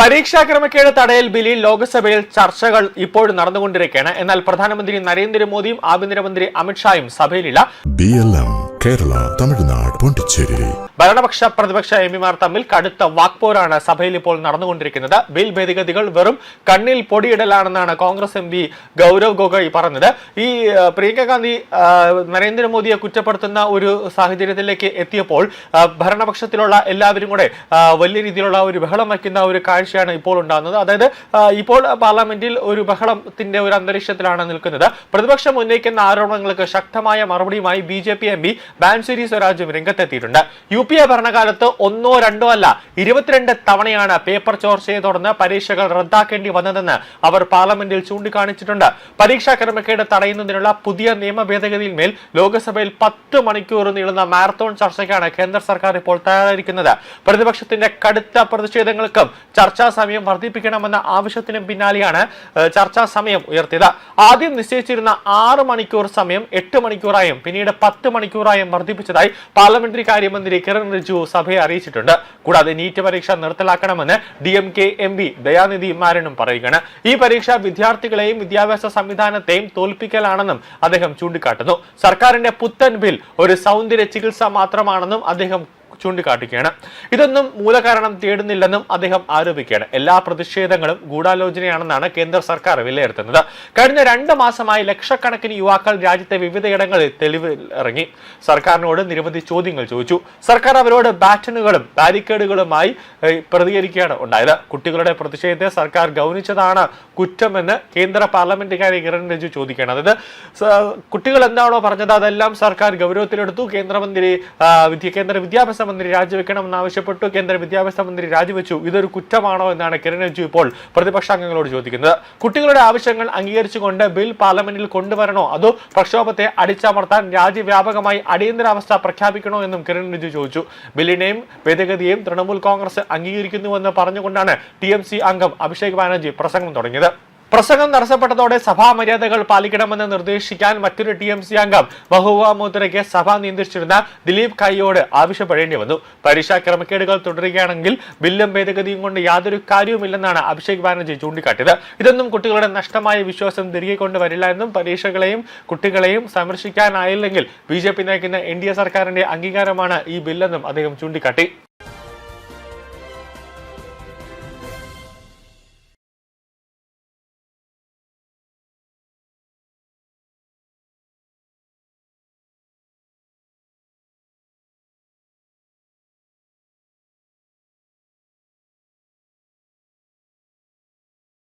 പരീക്ഷാ ക്രമക്കേട് തടയൽ ബില്ലിൽ ലോക്സഭയിൽ ചർച്ചകൾ ഇപ്പോഴും നടന്നുകൊണ്ടിരിക്കുകയാണ്. എന്നാൽ പ്രധാനമന്ത്രി നരേന്ദ്രമോദിയും ആഭ്യന്തരമന്ത്രി അമിത്ഷായും സഭയിലില്ല. കേരള, തമിഴ്നാട്, പോണ്ടിച്ചേരി ഭരണപക്ഷ പ്രതിപക്ഷ എംപിമാർ തമ്മിൽ കടുത്ത വാക്പോരാണ് സഭയിൽ ഇപ്പോൾ നടന്നുകൊണ്ടിരിക്കുന്നത്. ബിൽ ഭേദഗതികൾ വെറും കണ്ണിൽ പൊടിയിടലാണെന്നാണ് കോൺഗ്രസ് എംപി ഗൗരവ് ഗൊഗോയ് പറഞ്ഞത്. ഈ പ്രിയങ്ക ഗാന്ധി നരേന്ദ്രമോദിയെ കുറ്റപ്പെടുത്തുന്ന ഒരു സാഹചര്യത്തിലേക്ക് എത്തിയപ്പോൾ ഭരണപക്ഷത്തിലുള്ള എല്ലാവരും കൂടെ വലിയ രീതിയിലുള്ള ഒരു ബഹളം വയ്ക്കുന്ന ഒരു കാഴ്ചയാണ് ഇപ്പോൾ ഉണ്ടാകുന്നത്. അതായത് ഇപ്പോൾ പാർലമെന്റിൽ ഒരു ബഹളത്തിന്റെ ഒരു അന്തരീക്ഷത്തിലാണ് നിൽക്കുന്നത്. പ്രതിപക്ഷം ഉന്നയിക്കുന്ന ആരോപണങ്ങൾക്ക് ശക്തമായ മറുപടിയുമായി BJP എംപി ബാൻസുരി സ്വരാജും രംഗത്തെത്തിയിട്ടുണ്ട്. UPA ഭരണകാലത്ത് ഒന്നോ രണ്ടോ അല്ല 22 തവണയാണ് പേപ്പർ ചോർച്ചയെ തുടർന്ന് പരീക്ഷകൾ റദ്ദാക്കേണ്ടി വന്നതെന്ന് അവർ പാർലമെന്റിൽ ചൂണ്ടിക്കാണിച്ചിട്ടുണ്ട്. പരീക്ഷാ ക്രമക്കേട് തടയുന്നതിനുള്ള പുതിയ നിയമ ഭേദഗതിയിന്മേൽ ലോക്സഭയിൽ 10 മണിക്കൂർ നീളുന്ന മാരത്തോൺ ചർച്ചയ്ക്കാണ് കേന്ദ്ര സർക്കാർ ഇപ്പോൾ തയ്യാറായിരിക്കുന്നത്. പ്രതിപക്ഷത്തിന്റെ കടുത്ത പ്രതിഷേധങ്ങൾക്കും ചർച്ചാ സമയം വർദ്ധിപ്പിക്കണമെന്ന ആവശ്യത്തിനും പിന്നാലെയാണ് ചർച്ചാ സമയം ഉയർത്തിയത്. ആദ്യം നിശ്ചയിച്ചിരുന്ന 6 മണിക്കൂർ സമയം 8 മണിക്കൂറായും പിന്നീട് 10 മണിക്കൂറായും വർദ്ധിപ്പിച്ചതായി പാർലമെന്ററി കാര്യമന്ത്രി കിരൺ റിജിജു സഭയെ അറിയിച്ചിട്ടുണ്ട്. കൂടാതെ നീറ്റ് പരീക്ഷ നിർത്തലാക്കണമെന്ന് DMK MP ദയാനിധി മാരനും പറയുകയാണ്. ഈ പരീക്ഷ വിദ്യാർത്ഥികളെയും വിദ്യാഭ്യാസ സംവിധാനത്തെയും തോൽപ്പിക്കലാണെന്നും അദ്ദേഹം ചൂണ്ടിക്കാട്ടുന്നു. സർക്കാരിന്റെ പുത്തൻ ബിൽ ഒരു സൗന്ദര്യ ചികിത്സ മാത്രമാണെന്നും അദ്ദേഹം ചൂണ്ടിക്കാട്ടുകയാണ്. ഇതൊന്നും മൂലകാരണം തേടുന്നില്ലെന്നും അദ്ദേഹം ആരോപിക്കുകയാണ്. എല്ലാ പ്രതിഷേധങ്ങളും ഗൂഢാലോചനയാണെന്നാണ് കേന്ദ്ര സർക്കാർ വിലയിരുത്തുന്നത്. കഴിഞ്ഞ 2 മാസമായി ലക്ഷക്കണക്കിന് യുവാക്കൾ രാജ്യത്തെ വിവിധയിടങ്ങളിൽ തെളിവിൽ ഇറങ്ങി സർക്കാരിനോട് നിരവധി ചോദ്യങ്ങൾ ചോദിച്ചു. സർക്കാർ അവരോട് ബാറ്റനുകളും ബാരിക്കേഡുകളുമായി പ്രതികരിക്കുകയാണ് ഉണ്ടായത്. കുട്ടികളുടെ പ്രതിഷേധത്തെ സർക്കാർ ഗൗനിച്ചതാണ് കുറ്റമെന്ന് കേന്ദ്ര പാർലമെന്ററി കിരൺ റിജിജു ചോദിക്കുകയാണ്. അതായത് കുട്ടികൾ എന്താണോ പറഞ്ഞത് അതെല്ലാം സർക്കാർ ഗൗരവത്തിലെടുത്തു. കേന്ദ്ര വിദ്യാഭ്യാസ മന്ത്രി രാജിവെക്കണമെന്ന് ആവശ്യപ്പെട്ടു. കേന്ദ്ര വിദ്യാഭ്യാസ മന്ത്രി രാജിവെച്ചു. ഇതൊരു കുറ്റമാണോ എന്നാണ് കിരൺ റിജിജു ഇപ്പോൾ പ്രതിപക്ഷാംഗങ്ങളോട് ചോദിക്കുന്നത്. കുട്ടികളുടെ ആവശ്യങ്ങൾ അംഗീകരിച്ചുകൊണ്ട് ബിൽ പാർലമെന്റിൽ കൊണ്ടുവരണോ അതോ പ്രക്ഷോഭത്തെ അടിച്ചമർത്താൻ രാജ്യവ്യാപകമായി അടിയന്തരാവസ്ഥ പ്രഖ്യാപിക്കണോ എന്നും കിരൺ റിജിജു ചോദിച്ചു. ബില്ലിനെയും ഭേദഗതിയെയും തൃണമൂൽ കോൺഗ്രസ് അംഗീകരിക്കുന്നുവെന്ന് പറഞ്ഞുകൊണ്ടാണ് TMC അംഗം അഭിഷേക് ബാനർജി പ്രസംഗം തുടങ്ങിയത്. പ്രസംഗം തടസ്സപ്പെട്ടതോടെ സഭാ മര്യാദകൾ പാലിക്കണമെന്ന് നിർദ്ദേശിക്കാൻ മറ്റൊരു TMC അംഗം മഹുവ മോത്രയ്ക്ക് സഭ നിയന്ത്രിച്ചിരുന്ന ദിലീപ് ഘായിയോട് ആവശ്യപ്പെടേണ്ടി വന്നു. പരീക്ഷാ ക്രമക്കേടുകൾ തുടരുകയാണെങ്കിൽ ബില്ലും ഭേദഗതിയും കൊണ്ട് യാതൊരു കാര്യവുമില്ലെന്നാണ് അഭിഷേക് ബാനർജി ചൂണ്ടിക്കാട്ടിയത്. ഇതൊന്നും കുട്ടികളുടെ നഷ്ടമായ വിശ്വാസം തിരികെ കൊണ്ടുവരില്ല എന്നും പരീക്ഷകളെയും കുട്ടികളെയും സംരക്ഷിക്കാനായില്ലെങ്കിൽ BJP നയിക്കുന്ന NDA സർക്കാരിന്റെ അംഗീകാരമാണ് ഈ ബില്ലെന്നും അദ്ദേഹം ചൂണ്ടിക്കാട്ടി.